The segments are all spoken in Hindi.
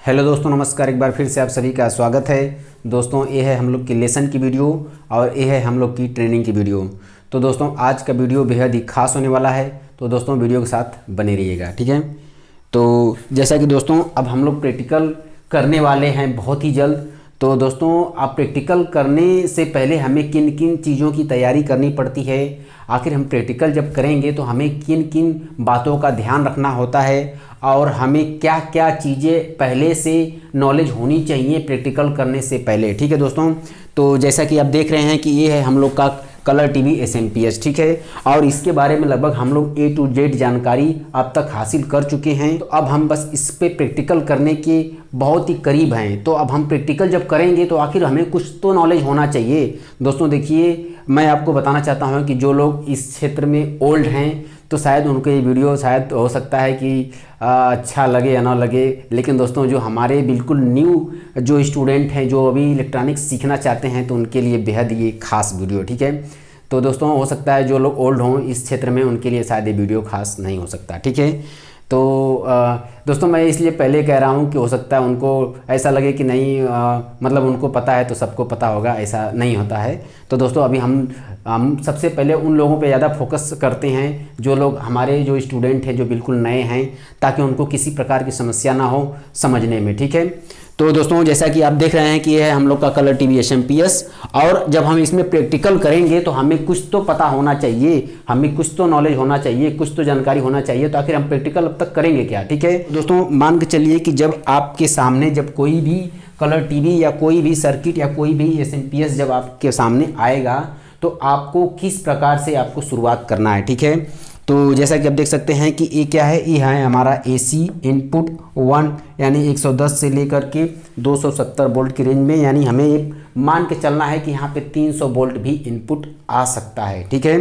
हेलो दोस्तों, नमस्कार। एक बार फिर से आप सभी का स्वागत है। दोस्तों, ये है हम लोग की लेसन की वीडियो और ये है हम लोग की ट्रेनिंग की वीडियो। तो दोस्तों, आज का वीडियो बेहद ही खास होने वाला है, तो दोस्तों वीडियो के साथ बने रहिएगा, ठीक है। तो जैसा कि दोस्तों अब हम लोग प्रैक्टिकल करने वाले हैं बहुत ही जल्द। तो दोस्तों, आप प्रैक्टिकल करने से पहले हमें किन किन चीज़ों की तैयारी करनी पड़ती है, आखिर हम प्रैक्टिकल जब करेंगे तो हमें किन किन बातों का ध्यान रखना होता है और हमें क्या क्या चीज़ें पहले से नॉलेज होनी चाहिए प्रैक्टिकल करने से पहले, ठीक है दोस्तों। तो जैसा कि आप देख रहे हैं कि ये है हम लोग का कलर टीवी SMPS, ठीक है। और इसके बारे में लगभग हम लोग A to Z जानकारी अब तक हासिल कर चुके हैं। तो अब हम बस इस पे प्रैक्टिकल करने के बहुत ही करीब हैं। तो अब हम प्रैक्टिकल जब करेंगे तो आखिर हमें कुछ तो नॉलेज होना चाहिए। दोस्तों देखिए, मैं आपको बताना चाहता हूँ कि जो लोग इस क्षेत्र में ओल्ड हैं तो शायद उनको ये वीडियो शायद हो सकता है कि अच्छा लगे या ना लगे, लेकिन दोस्तों जो हमारे बिल्कुल न्यू जो स्टूडेंट हैं, जो अभी इलेक्ट्रॉनिक्स सीखना चाहते हैं, तो उनके लिए बेहद ये खास वीडियो, ठीक है। तो दोस्तों हो सकता है जो लोग ओल्ड हों इस क्षेत्र में, उनके लिए शायद ये वीडियो खास नहीं हो सकता, ठीक है। तो दोस्तों मैं इसलिए पहले कह रहा हूँ कि हो सकता है उनको ऐसा लगे कि नहीं मतलब उनको पता है तो सबको पता होगा, ऐसा नहीं होता है। तो दोस्तों अभी हम सबसे पहले उन लोगों पे ज़्यादा फोकस करते हैं जो लोग हमारे जो स्टूडेंट हैं, जो बिल्कुल नए हैं, ताकि उनको किसी प्रकार की समस्या ना हो समझने में, ठीक है। तो दोस्तों जैसा कि आप देख रहे हैं कि यह है हम लोग का कलर टीवी SMPS, और जब हम इसमें प्रैक्टिकल करेंगे तो हमें कुछ तो पता होना चाहिए, हमें कुछ तो नॉलेज होना चाहिए, कुछ तो जानकारी होना चाहिए। तो आखिर हम प्रैक्टिकल अब तक करेंगे क्या, ठीक है दोस्तों। मान के चलिए कि जब आपके सामने जब कोई भी कलर टीवी या कोई भी सर्किट या कोई भी SMPS जब आपके सामने आएगा तो आपको किस प्रकार से आपको शुरुआत करना है, ठीक है। तो जैसा कि आप देख सकते हैं कि ये क्या है, ये है हमारा AC इनपुट 1 यानी 110 से लेकर के 270 वोल्ट की रेंज में, यानी हमें ये मान के चलना है कि यहाँ पे 300 वोल्ट भी इनपुट आ सकता है, ठीक है।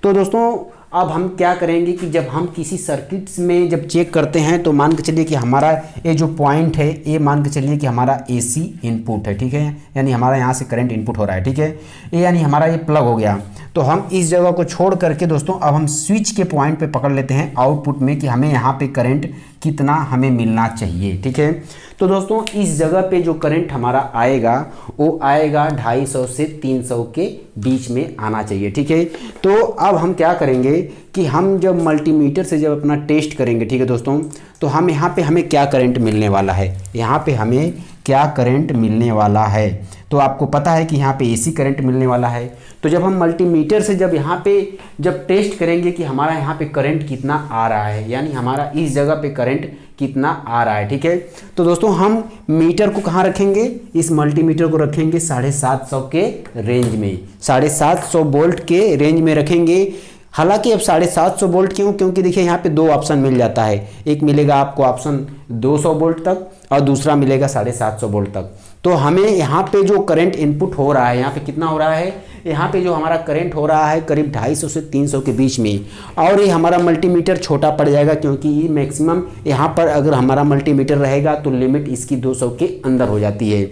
तो दोस्तों अब हम क्या करेंगे कि जब हम किसी सर्किट्स में जब चेक करते हैं तो मान के चलिए कि हमारा ये जो पॉइंट है, ये मान के चलिए कि हमारा AC इनपुट है, ठीक है, यानी हमारा यहाँ से करंट इनपुट हो रहा है, ठीक है। ये यानी हमारा ये प्लग हो गया। तो हम इस जगह को छोड़ करके दोस्तों अब हम स्विच के पॉइंट पे पकड़ लेते हैं आउटपुट में कि हमें यहाँ पे करंट कितना हमें मिलना चाहिए, ठीक है। तो दोस्तों इस जगह पे जो करंट हमारा आएगा वो आएगा 250 से 300 के बीच में आना चाहिए, ठीक है। तो अब हम क्या करेंगे कि हम जब मल्टीमीटर से जब अपना टेस्ट करेंगे, ठीक है दोस्तों, तो हम यहाँ पे हमें क्या करंट मिलने वाला है, यहाँ पे हमें क्या करंट मिलने वाला है। तो आपको पता है कि यहाँ पे AC करंट मिलने वाला है। तो जब हम मल्टीमीटर से जब यहाँ पे जब टेस्ट करेंगे कि हमारा यहाँ पे करंट कितना आ रहा है, यानी हमारा इस जगह पे करंट कितना आ रहा है, ठीक है। तो दोस्तों हम मीटर को कहाँ रखेंगे, इस मल्टीमीटर को रखेंगे 750 के रेंज में, 750 वोल्ट के रेंज में रखेंगे। हालांकि अब 750 वोल्ट क्यों, क्योंकि देखिए यहाँ पे दो ऑप्शन मिल जाता है, एक मिलेगा आपको ऑप्शन 200 वोल्ट तक और दूसरा मिलेगा 750 वोल्ट तक। तो हमें यहाँ पे जो करंट इनपुट हो रहा है, यहाँ पे कितना हो रहा है, यहाँ पे जो हमारा करंट हो रहा है करीब 250 से 300 के बीच में। और ये हमारा मल्टीमीटर छोटा पड़ जाएगा क्योंकि ये मैक्सिमम यहाँ पर अगर हमारा मल्टीमीटर रहेगा तो लिमिट इसकी 200 के अंदर हो जाती है।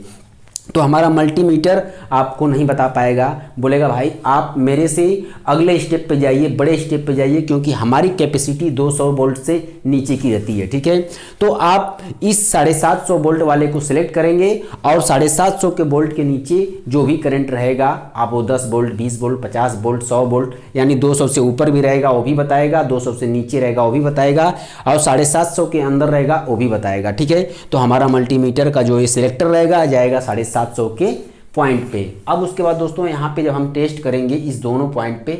तो हमारा मल्टीमीटर आपको नहीं बता पाएगा, बोलेगा भाई आप मेरे से अगले स्टेप पे जाइए, बड़े स्टेप पे जाइए, क्योंकि हमारी कैपेसिटी 200 वोल्ट से नीचे की रहती है, ठीक है। तो आप इस 750 वोल्ट वाले को सिलेक्ट करेंगे और 750 के वोल्ट के नीचे जो भी करंट रहेगा, आप वो 10 वोल्ट, 20 वोल्ट, 50 वोल्ट, 100 वोल्ट, यानी 200 से ऊपर भी रहेगा वो भी बताएगा, 200 से नीचे रहेगा वो भी बताएगा, और 750 के अंदर रहेगा वो भी बताएगा, ठीक है। तो हमारा मल्टीमीटर का जो ये सिलेक्टर रहेगा जाएगा 750 के पॉइंट पे। अब उसके बाद दोस्तों यहाँ पे जब हम टेस्ट करेंगे इस दोनों पॉइंट पे,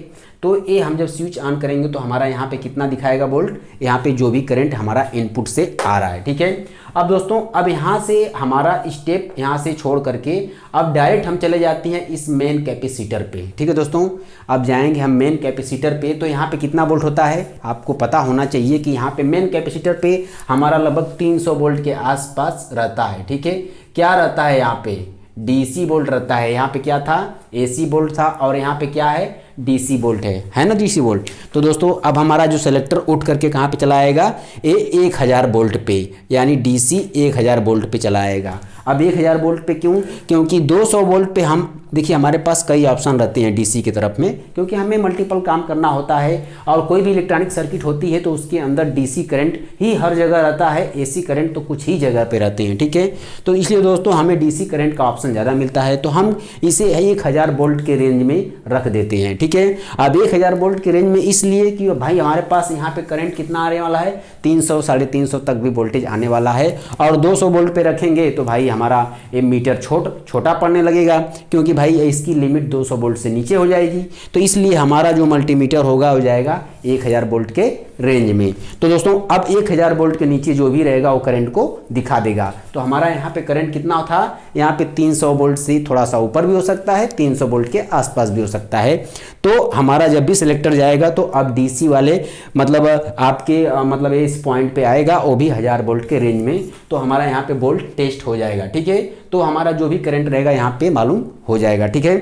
तो ये हम जब स्विच ऑन करेंगे तो हमारा यहाँ पे कितना दिखाएगा वोल्ट, यहाँ पे जो भी करंट हमारा इनपुट से आ रहा है, ठीक है। अब दोस्तों अब यहाँ से हमारा स्टेप यहाँ से छोड़ करके अब डायरेक्ट हम चले जाते हैं इस मेन कैपेसिटर पे, ठीक है दोस्तों। अब जाएंगे हम मेन कैपेसिटर पे, तो यहाँ पे कितना वोल्ट होता है आपको पता होना चाहिए कि यहाँ पे मेन कैपेसिटर पे हमारा लगभग 300 वोल्ट के आसपास रहता है, ठीक है। क्या रहता है यहाँ पे, DC वोल्ट रहता है। यहाँ पे क्या था, AC वोल्ट था, और यहाँ पे क्या है, DC वोल्ट है ना, DC वोल्ट। तो दोस्तों अब हमारा जो सेलेक्टर उठ करके कहाँ पे चला आएगा, ये 1000 वोल्ट पे, यानी DC 1000 वोल्ट पे चला आएगा। अब 1000 वोल्ट पे क्यों, क्योंकि 200 वोल्ट पे हम देखिए हमारे पास कई ऑप्शन रहते हैं डीसी की तरफ में, क्योंकि हमें मल्टीपल काम करना होता है और कोई भी इलेक्ट्रॉनिक सर्किट होती है तो उसके अंदर डीसी करंट ही हर जगह रहता है, एसी करंट तो कुछ ही जगह पे रहते हैं, ठीक है। तो इसलिए दोस्तों हमें डीसी करंट का ऑप्शन ज़्यादा मिलता है, तो हम इसे 1000 वोल्ट के रेंज में रख देते हैं, ठीक है। अब 1000 वोल्ट के रेंज में इसलिए कि भाई हमारे पास यहाँ पे करंट कितना आने वाला है, 300 350 तक भी वोल्टेज आने वाला है, और 200 वोल्ट पे रखेंगे तो भाई हमारा ये मीटर छोटा पड़ने लगेगा, क्योंकि भाई इसकी लिमिट 200 वोल्ट से नीचे हो जाएगी। तो इसलिए हमारा जो मल्टीमीटर होगा हो जाएगा 1000 वोल्ट के रेंज में। तो दोस्तों अब 1000 वोल्ट के नीचे जो भी रहेगा वो करंट को दिखा देगा। तो हमारा यहाँ पे करंट कितना था, यहाँ पे 300 वोल्ट से थोड़ा सा ऊपर भी हो सकता है, 300 वोल्ट के आसपास भी हो सकता है। तो हमारा जब भी सिलेक्टर जाएगा तो अब डीसी वाले मतलब आपके मतलब इस पॉइंट पे आएगा, वो भी 1000 वोल्ट के रेंज में, तो हमारा यहाँ पे वोल्ट टेस्ट हो जाएगा, ठीक है। तो हमारा जो भी करंट रहेगा यहाँ पे मालूम हो जाएगा, ठीक है।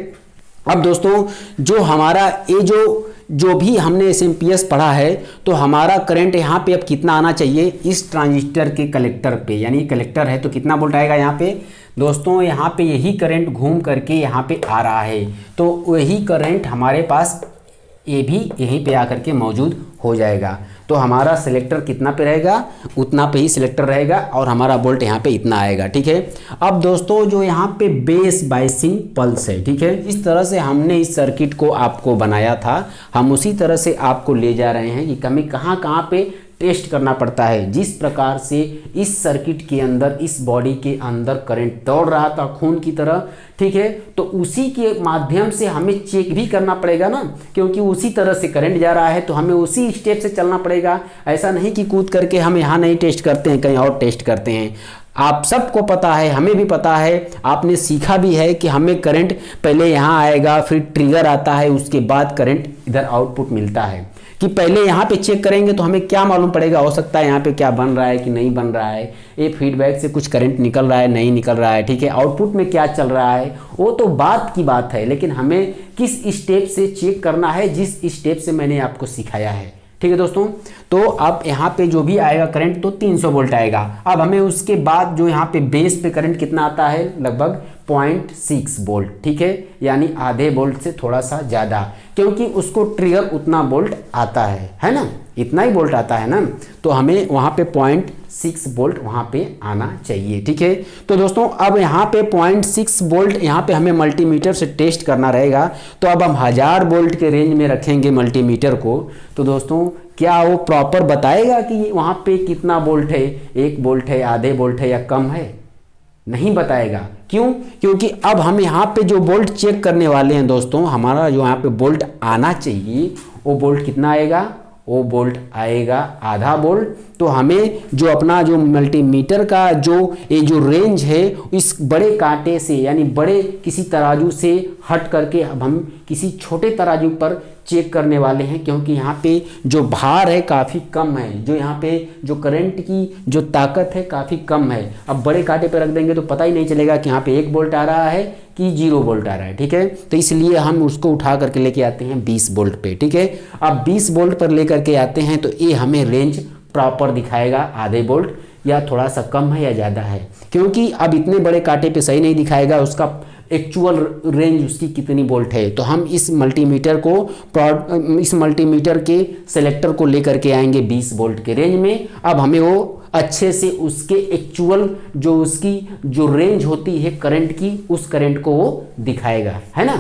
अब दोस्तों जो हमारा ये जो भी हमने एसएमपीएस पढ़ा है, तो हमारा करंट यहाँ पे अब कितना आना चाहिए इस ट्रांजिस्टर के कलेक्टर पे, यानी कलेक्टर है तो कितना वोल्ट आएगा यहाँ पे दोस्तों, यहाँ पे यही करंट घूम करके यहाँ पे आ रहा है, तो वही करंट हमारे पास ये भी यहीं पे आकर के मौजूद हो जाएगा। तो हमारा सिलेक्टर कितना पे रहेगा, उतना पे ही सिलेक्टर रहेगा और हमारा वोल्ट यहाँ पे इतना आएगा, ठीक है। अब दोस्तों जो यहाँ पे बेस बायसिंग पल्स है, ठीक है, इस तरह से हमने इस सर्किट को आपको बनाया था, हम उसी तरह से आपको ले जा रहे हैं कि हमें कहाँ पे टेस्ट करना पड़ता है। जिस प्रकार से इस सर्किट के अंदर, इस बॉडी के अंदर करंट दौड़ रहा था खून की तरह, ठीक है, तो उसी के माध्यम से हमें चेक भी करना पड़ेगा ना, क्योंकि उसी तरह से करंट जा रहा है तो हमें उसी स्टेप से चलना पड़ेगा। ऐसा नहीं कि कूद करके हम यहाँ नहीं टेस्ट करते हैं, कहीं और टेस्ट करते हैं। आप सबको पता है, हमें भी पता है, आपने सीखा भी है कि हमें करंट पहले यहाँ आएगा, फिर ट्रिगर आता है, उसके बाद करंट इधर आउटपुट मिलता है, कि पहले यहाँ पे चेक करेंगे तो हमें क्या मालूम पड़ेगा, हो सकता है यहाँ पे क्या बन रहा है कि नहीं बन रहा है, ये फीडबैक से कुछ करंट निकल रहा है नहीं निकल रहा है, ठीक है, आउटपुट में क्या चल रहा है वो तो बात की बात है, लेकिन हमें किस स्टेप से चेक करना है, जिस स्टेप से मैंने आपको सिखाया है, ठीक है दोस्तों। तो अब यहाँ पे जो भी आएगा करंट तो 300 वोल्ट आएगा। अब हमें उसके बाद जो यहाँ पे बेस पे करंट कितना आता है, लगभग 0.6 वोल्ट, ठीक है, यानी आधे वोल्ट से थोड़ा सा ज़्यादा, क्योंकि उसको ट्रिगर उतना वोल्ट आता है ना, इतना ही वोल्ट आता है ना, तो हमें वहाँ पे 0.6 वोल्ट वहाँ पे आना चाहिए, ठीक है। तो दोस्तों अब यहाँ पे 0.6 वोल्ट यहाँ पे हमें मल्टीमीटर से टेस्ट करना रहेगा। तो अब हम 1000 वोल्ट के रेंज में रखेंगे मल्टीमीटर को, तो दोस्तों क्या वो प्रॉपर बताएगा कि वहाँ पे कितना वोल्ट है, 1 वोल्ट है, आधे वोल्ट है या कम है? नहीं बताएगा। क्यों? क्योंकि अब हम यहाँ पे जो वोल्ट चेक करने वाले हैं दोस्तों, हमारा जो यहाँ पे वोल्ट आना चाहिए वो वोल्ट कितना आएगा, वो वोल्ट आएगा आधा वोल्ट। तो हमें जो अपना जो मल्टीमीटर का ये जो रेंज है, इस बड़े कांटे से यानी बड़े किसी तराजू से हट करके अब हम किसी छोटे तराजू पर चेक करने वाले हैं, क्योंकि यहाँ पे जो भार है काफ़ी कम है, जो यहाँ पे जो करंट की जो ताकत है काफ़ी कम है। अब बड़े कांटे पे रख देंगे तो पता ही नहीं चलेगा कि यहाँ पे 1 वोल्ट आ रहा है कि 0 वोल्ट आ रहा है, ठीक है। तो इसलिए हम उसको उठा करके लेके आते हैं 20 वोल्ट पे, ठीक है। अब 20 वोल्ट पर लेकर के आते हैं तो ये हमें रेंज प्रॉपर दिखाएगा, आधे वोल्ट या थोड़ा सा कम है या ज़्यादा है, क्योंकि अब इतने बड़े कांटे पे सही नहीं दिखाएगा उसका एक्चुअल रेंज उसकी कितनी वोल्ट है। तो हम इस मल्टीमीटर के सेलेक्टर को लेकर के आएंगे 20 वोल्ट के रेंज में। अब हमें वो अच्छे से उसके एक्चुअल जो उसकी जो रेंज होती है करंट की, उस करंट को वो दिखाएगा, है ना।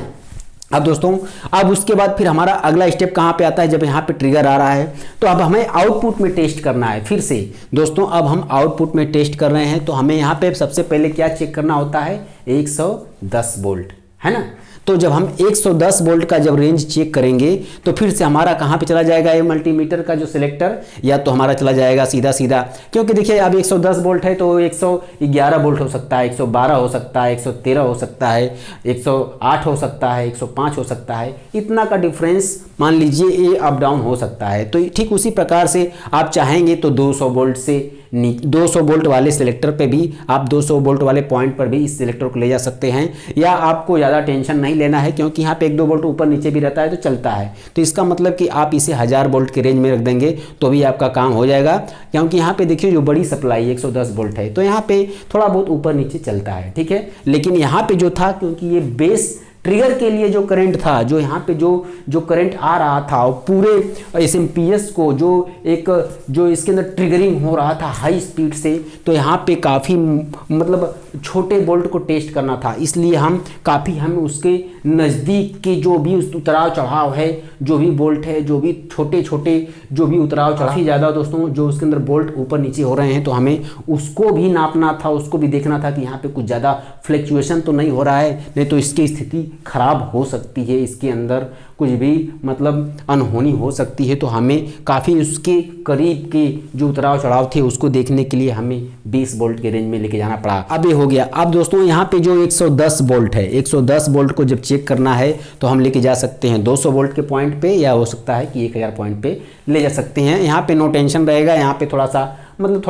अब दोस्तों अब उसके बाद फिर हमारा अगला स्टेप कहाँ पे आता है, जब यहाँ पे ट्रिगर आ रहा है तो अब हमें आउटपुट में टेस्ट करना है। फिर से दोस्तों अब हम आउटपुट में टेस्ट कर रहे हैं, तो हमें यहाँ पे सबसे पहले क्या चेक करना होता है, 110 वोल्ट, है ना। तो जब हम 110 वोल्ट का जब रेंज चेक करेंगे तो फिर से हमारा कहाँ पे चला जाएगा ये मल्टीमीटर का जो सिलेक्टर, या तो हमारा चला जाएगा सीधा सीधा, क्योंकि देखिए अब 110 वोल्ट है तो 111 वोल्ट हो सकता है, 112 हो सकता है, 113 हो सकता है, 108 हो सकता है, 105 हो सकता है, इतना का डिफरेंस मान लीजिए ये अप डाउन हो सकता है। तो ठीक उसी प्रकार से आप चाहेंगे तो 200 वोल्ट से 200 वोल्ट वाले सिलेक्टर पे भी आप 200 वोल्ट वाले पॉइंट पर भी इस सिलेक्टर को ले जा सकते हैं, या आपको ज़्यादा टेंशन नहीं लेना है क्योंकि यहाँ पे 1-2 वोल्ट ऊपर नीचे भी रहता है तो चलता है। तो इसका मतलब कि आप इसे 1000 वोल्ट के रेंज में रख देंगे तो भी आपका काम हो जाएगा, क्योंकि यहाँ पे देखिए जो बड़ी सप्लाई 110 वोल्ट है तो यहाँ पे थोड़ा बहुत ऊपर नीचे चलता है, ठीक है। लेकिन यहाँ पे जो था, क्योंकि ये बेस ट्रिगर के लिए जो करंट था, जो यहाँ पे जो करंट आ रहा था और पूरे एसएमपीएस को जो इसके अंदर ट्रिगरिंग हो रहा था हाई स्पीड से, तो यहाँ पे काफ़ी मतलब छोटे बोल्ट को टेस्ट करना था, इसलिए हम उसके नज़दीक के जो भी उतराव चढ़ाव है, जो भी बोल्ट है, जो भी छोटे छोटे जो भी उतराव चढ़ाव, काफ़ी ज़्यादा दोस्तों जो उसके अंदर बोल्ट ऊपर नीचे हो रहे हैं, तो हमें उसको भी नापना था, उसको भी देखना था कि यहाँ पे कुछ ज़्यादा फ्लक्चुएशन तो नहीं हो रहा है, नहीं तो इसकी स्थिति खराब हो सकती है, इसके अंदर कुछ भी मतलब अनहोनी हो सकती है। तो हमें काफ़ी उसके करीब के जो उतराव चढ़ाव थे उसको देखने के लिए हमें 20 वोल्ट के रेंज में लेके जाना पड़ा। अब ये हो गया। अब दोस्तों यहाँ पे जो 110 वोल्ट है, 110 वोल्ट को जब चेक करना है तो हम लेके जा सकते हैं 200 वोल्ट के पॉइंट पे, या हो सकता है कि 1000 पॉइंट पे ले जा सकते हैं। यहाँ पे नो टेंशन रहेगा, यहाँ पे थोड़ा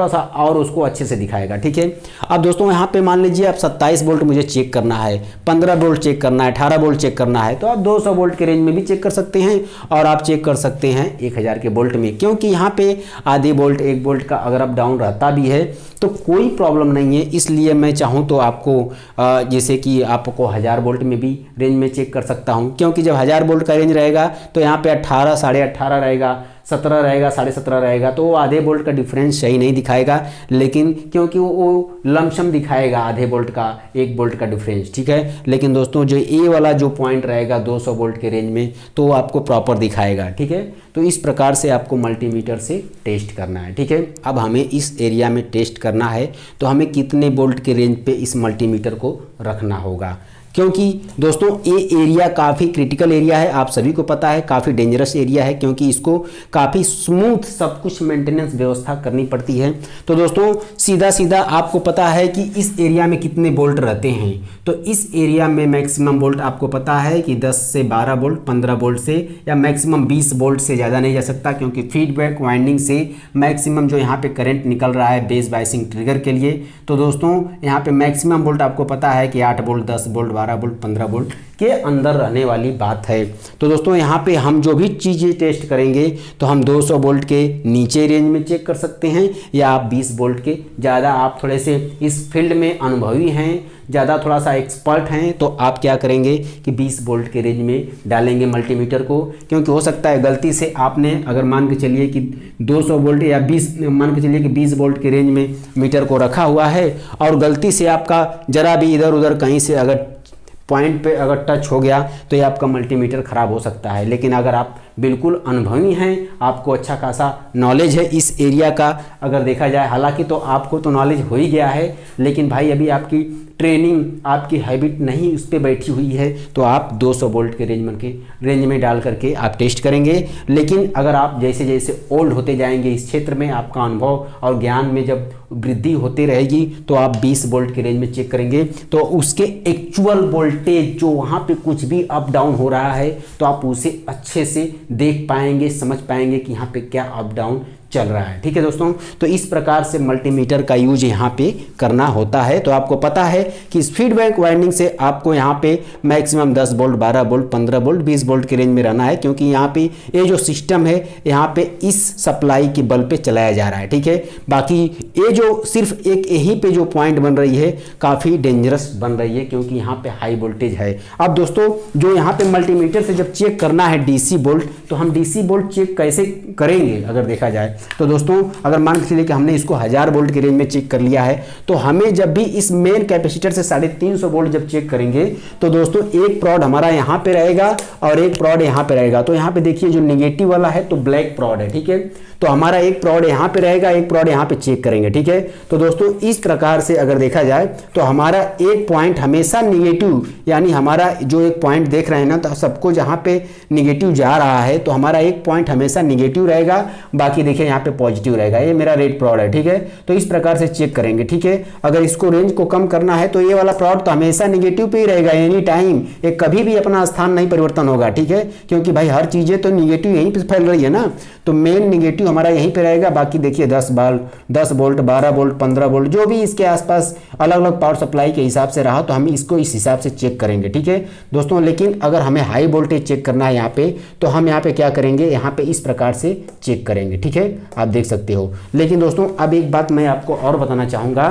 सा और उसको अच्छे से दिखाएगा, ठीक है। अब दोस्तों यहाँ पे मान लीजिए अब 27 वोल्ट मुझे चेक करना है, 15 वोल्ट चेक करना है, 18 वोल्ट चेक करना है, तो आप 200 वोल्ट के रेंज में भी चेक कर सकते हैं और आप चेक कर सकते हैं 1000 के वोल्ट में, क्योंकि यहाँ पे आधे वोल्ट 1 वोल्ट का अगर अप डाउन रहता भी है तो कोई प्रॉब्लम नहीं है। इसलिए मैं चाहूँ तो आपको जैसे कि आपको 1000 वोल्ट में भी रेंज में चेक कर सकता हूँ, क्योंकि जब 1000 वोल्ट का रेंज रहेगा तो यहाँ पे 18, 18.5 रहेगा, 17 रहेगा, 17.5 रहेगा, तो वो आधे वोल्ट का डिफरेंस सही नहीं दिखाएगा, लेकिन क्योंकि वो लमसम दिखाएगा आधे वोल्ट का 1 वोल्ट का डिफरेंस, ठीक है। लेकिन दोस्तों जो ए वाला जो पॉइंट रहेगा 200 वोल्ट के रेंज में, तो वो आपको प्रॉपर दिखाएगा, ठीक है। तो इस प्रकार से आपको मल्टीमीटर से टेस्ट करना है, ठीक है। अब हमें इस एरिया में टेस्ट करना है तो हमें कितने वोल्ट के रेंज पे इस मल्टीमीटर को रखना होगा, क्योंकि दोस्तों ये एरिया काफ़ी क्रिटिकल एरिया है, आप सभी को पता है, काफ़ी डेंजरस एरिया है, क्योंकि इसको काफ़ी स्मूथ सब कुछ मेंटेनेंस व्यवस्था करनी पड़ती है। तो दोस्तों सीधा सीधा आपको पता है कि इस एरिया में कितने बोल्ट रहते हैं, तो इस एरिया में मैक्सिमम बोल्ट आपको पता है कि 10 से 12 बोल्ट, 15 बोल्ट से या मैक्सिमम 20 बोल्ट से ज़्यादा नहीं जा सकता, क्योंकि फीडबैक वाइंडिंग से मैक्सिमम जो यहाँ पे करंट निकल रहा है बेस बायसिंग ट्रिगर के लिए, तो दोस्तों यहाँ पे मैक्सिमम बोल्ट आपको पता है कि 8 बोल्ट, 10 बोल्ट, 12 बोल्ट, 15 वोल्ट के अंदर रहने वाली बात है। तो दोस्तों यहाँ पे हम जो भी चीज़ें टेस्ट करेंगे तो हम 200 वोल्ट के नीचे रेंज में चेक कर सकते हैं, या आप 20 वोल्ट के, ज़्यादा आप थोड़े से इस फील्ड में अनुभवी हैं, ज़्यादा थोड़ा सा एक्सपर्ट हैं, तो आप क्या करेंगे कि 20 वोल्ट के रेंज में डालेंगे मल्टीमीटर को, क्योंकि हो सकता है गलती से आपने अगर मान के चलिए कि 200 वोल्ट या 20 मान के चलिए कि 20 वोल्ट के रेंज में मीटर को रखा हुआ है और गलती से आपका ज़रा भी इधर उधर कहीं से अगर पॉइंट पे अगर टच हो गया तो ये आपका मल्टीमीटर ख़राब हो सकता है। लेकिन अगर आप बिल्कुल अनुभवी हैं, आपको अच्छा खासा नॉलेज है इस एरिया का, अगर देखा जाए, हालांकि तो आपको तो नॉलेज हो ही गया है, लेकिन भाई अभी आपकी ट्रेनिंग, आपकी हैबिट नहीं उस पर बैठी हुई है, तो आप 200 वोल्ट के रेंज में डाल करके आप टेस्ट करेंगे। लेकिन अगर आप जैसे जैसे ओल्ड होते जाएंगे इस क्षेत्र में, आपका अनुभव और ज्ञान में जब वृद्धि होती रहेगी, तो आप 20 वोल्ट के रेंज में चेक करेंगे, तो उसके एक्चुअल वोल्टेज जो वहाँ पे कुछ भी अप डाउन हो रहा है, तो आप उसे अच्छे से देख पाएंगे, समझ पाएंगे कि यहाँ पे क्या अप डाउन चल रहा है, ठीक है दोस्तों। तो इस प्रकार से मल्टीमीटर का यूज यहाँ पे करना होता है। तो आपको पता है कि इस फीडबैक वाइंडिंग से आपको यहाँ पे maximum 10 volt, 12 volt, 15 volt, 20 volt के रेंज में रहना है, क्योंकि यहाँ पे ये जो सिस्टम है यहाँ पे इस सप्लाई की बल्ब पे चलाया जा रहा है, ठीक है। बाकी ये जो सिर्फ एक यहीं पे जो पॉइंट बन रही है काफ़ी डेंजरस बन रही है, क्योंकि यहाँ पे हाई वोल्टेज है। अब दोस्तों जो यहाँ पे मल्टीमीटर से जब चेक करना है डीसी वोल्ट, तो हम डीसी वोल्ट चेक कैसे करेंगे अगर देखा जाए तो दोस्तों, अगर मान के चलिए कि हमने इसको 1000 वोल्ट के रेंज में चेक कर लिया है, तो हमें जब भी इस मेन कैपेसिटर से 350 वोल्ट जब चेक करेंगे, तो दोस्तों एक प्रॉड हमारा यहाँ पे रहेगा और एक प्रॉड यहाँ पे रहेगा। तो यहाँ पे देखिए जो निगेटिव वाला है तो ब्लैक प्रॉड है, ठीक है। तो हमारा एक प्रॉड यहाँ पे रहेगा, एक प्रॉड यहाँ पे चेक करेंगे, ठीक है। तो दोस्तों इस प्रकार से अगर देखा जाए तो हमारा एक पॉइंट हमेशा निगेटिव, यानी हमारा जो एक पॉइंट देख रहे हैं ना, तो सबको जहाँ पे निगेटिव जा रहा है तो हमारा एक पॉइंट हमेशा निगेटिव रहेगा, बाकी देखिए यहाँ पे पॉजिटिव रहेगा। ये मेरा रेड प्रॉड है, ठीक है। तो इस प्रकार से चेक करेंगे, ठीक है। अगर इसको रेंज को कम करना है तो ये वाला प्रॉड तो हमेशा निगेटिव पे ही रहेगा एनी टाइम, ये कभी भी अपना स्थान नहीं परिवर्तन होगा, ठीक है, क्योंकि भाई हर चीज़ें तो निगेटिव यहीं पे फैल रही है ना, तो मेन निगेटिव हमारा यहीं पे रहेगा। बाकी देखिए 10 वोल्ट, 12 वोल्ट, 15 वोल्ट, जो भी इसके आसपास अलग अलग पावर सप्लाई के हिसाब से रहा, तो हम इसको इस हिसाब से चेक करेंगे, ठीक है दोस्तों। लेकिन अगर हमें हाई वोल्टेज चेक करना है यहाँ पे, तो हम यहाँ पे क्या करेंगे, यहाँ पे इस प्रकार से चेक करेंगे, ठीक है, आप देख सकते हो। लेकिन दोस्तों अब एक बात मैं आपको और बताना चाहूँगा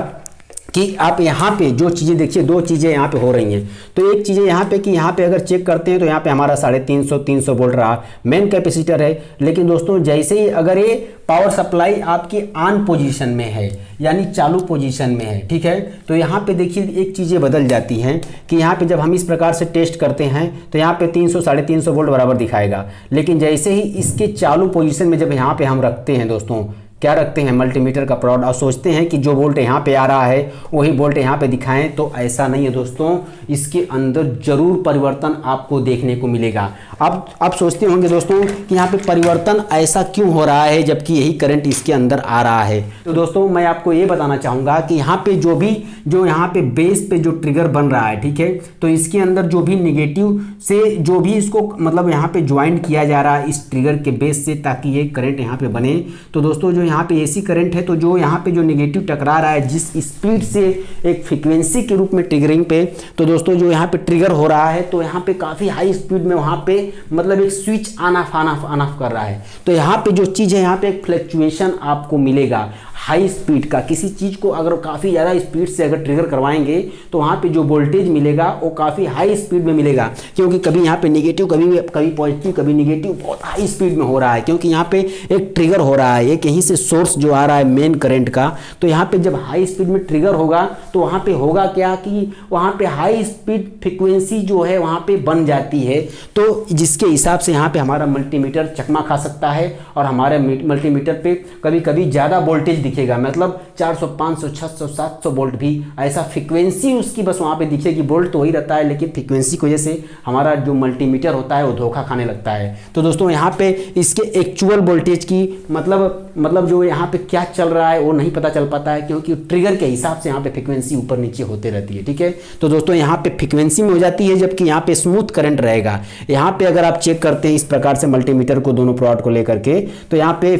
कि आप यहाँ पे जो चीज़ें देखिए, दो चीज़ें यहाँ पे हो रही हैं। तो एक चीज़ें यहाँ पे कि यहाँ पे अगर चेक करते हैं तो यहाँ पे हमारा 350 वोल्ट रहा, मेन कैपेसिटर है। लेकिन दोस्तों जैसे ही अगर ये पावर सप्लाई आपकी ऑन पोजीशन में है, यानी चालू पोजीशन में है, ठीक है, तो यहाँ पे देखिए एक चीज़ें बदल जाती हैं कि यहाँ पे जब हम इस प्रकार से टेस्ट करते हैं तो यहाँ पे 300-350 वोल्ट बराबर दिखाएगा। लेकिन जैसे ही इसके चालू पोजीशन में जब यहाँ पे हम रखते हैं दोस्तों, क्या रखते हैं, मल्टीमीटर का प्रोड, और सोचते हैं कि जो वोल्ट यहाँ पे आ रहा है वही वोल्ट यहाँ पे दिखाएं, तो ऐसा नहीं है दोस्तों। इसके अंदर जरूर परिवर्तन आपको देखने को मिलेगा। आप सोचते होंगे दोस्तों कि यहाँ पे परिवर्तन ऐसा क्यों हो रहा है जबकि यही करंट इसके अंदर आ रहा है। तो दोस्तों मैं आपको ये बताना चाहूँगा कि यहाँ पे जो यहाँ पे बेस पे जो ट्रिगर बन रहा है, ठीक है, तो इसके अंदर जो भी निगेटिव से जो भी इसको मतलब यहाँ पे ज्वाइन किया जा रहा है इस ट्रिगर के बेस से, ताकि ये करंट यहाँ पे बने। तो दोस्तों जो यहाँ पे एसी करंट है, तो जो यहाँ पे जो नेगेटिव टकरा रहा है जिस स्पीड से एक फ्रीक्वेंसी के रूप में ट्रिगरिंग पे, तो दोस्तों जो यहाँ पे ट्रिगर हो रहा है तो यहाँ पे काफ़ी हाई स्पीड में वहाँ पे मतलब एक स्विच ऑन ऑफ कर रहा है। तो यहाँ पे जो चीज़ है, यहाँ पे एक फ्लक्चुएशन आपको मिलेगा हाई स्पीड का। किसी चीज़ को अगर काफ़ी ज़्यादा स्पीड से अगर ट्रिगर करवाएंगे तो वहाँ पे जो वोल्टेज मिलेगा वो काफ़ी हाई स्पीड में मिलेगा, क्योंकि कभी यहाँ पे निगेटिव, कभी पॉजिटिव, कभी निगेटिव, बहुत हाई स्पीड में हो रहा है, क्योंकि यहाँ पे एक ट्रिगर हो रहा है, एक यहीं से सोर्स जो आ रहा है मेन करंट का। तो यहाँ पे जब हाई स्पीड में ट्रिगर होगा तो वहाँ पे होगा क्या कि वहाँ पे हाई स्पीड फ्रिक्वेंसी जो है वहाँ पे बन जाती है। तो जिसके हिसाब से यहाँ पे हमारा मल्टीमीटर चकमा खा सकता है और हमारे मल्टीमीटर पे कभी कभी ज़्यादा वोल्टेज दिखेगा, मतलब 400, 500, 600, 700 वोल्ट भी ऐसा फ्रीक्वेंसी उसकी बस वहाँ पे दिखेगी। वोल्ट तो वही रहता है, लेकिन फ्रीक्वेंसी की वजह से हमारा जो मल्टीमीटर होता है वो धोखा खाने लगता है। तो दोस्तों यहाँ पे इसके एक्चुअल वोल्टेज की मतलब जो यहाँ पे क्या चल रहा है वो नहीं पता चल पाता है, क्योंकि ट्रिगर के हिसाब से यहाँ पे फ्रीक्वेंसी ऊपर नीचे होते रहती है, ठीक है। तो दोस्तों यहाँ पे फ्रीक्वेंसी में हो जाती है, जबकि यहाँ पे स्मूथ करंट रहेगा। यहाँ पे अगर आप चेक करते हैं इस प्रकार से मल्टीमीटर को दोनों प्रोड को लेकर के, तो यहाँ पे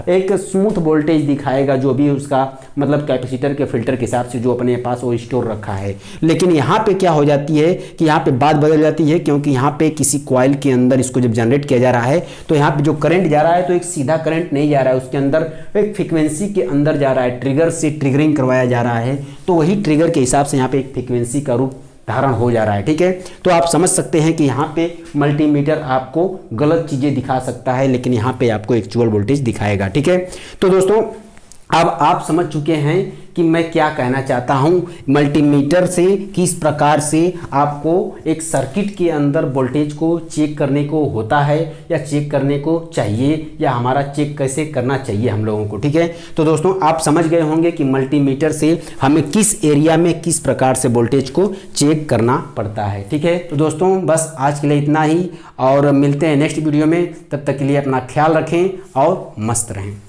एक स्मूथ वोल्टेज दिखाएगा जो भी उसका मतलब कैपेसिटर के फिल्टर के हिसाब से जो अपने पास वो स्टोर रखा है। लेकिन यहाँ पे क्या हो जाती है कि यहाँ पे बात बदल जाती है, क्योंकि यहाँ पे किसी कॉइल के अंदर इसको जब जनरेट किया जा रहा है तो यहाँ पे जो करंट जा रहा है तो एक सीधा करंट नहीं जा रहा है, उसके अंदर एक फ्रीक्वेंसी के अंदर जा रहा है, ट्रिगर से ट्रिगरिंग करवाया जा रहा है। तो वही ट्रिगर के हिसाब से यहाँ पे एक फ्रीक्वेंसी का रूप धारण हो जा रहा है, ठीक है। तो आप समझ सकते हैं कि यहाँ पे मल्टीमीटर आपको गलत चीजें दिखा सकता है, लेकिन यहाँ पे आपको एक्चुअल वोल्टेज दिखाएगा, ठीक है। तो दोस्तों अब आप समझ चुके हैं कि मैं क्या कहना चाहता हूं मल्टीमीटर से, किस प्रकार से आपको एक सर्किट के अंदर वोल्टेज को चेक करने को होता है या चेक करने को चाहिए, या हमारा चेक कैसे करना चाहिए हम लोगों को, ठीक है। तो दोस्तों आप समझ गए होंगे कि मल्टीमीटर से हमें किस एरिया में किस प्रकार से वोल्टेज को चेक करना पड़ता है, ठीक है। तो दोस्तों बस आज के लिए इतना ही, और मिलते हैं नेक्स्ट वीडियो में। तब तक के लिए अपना ख्याल रखें और मस्त रहें।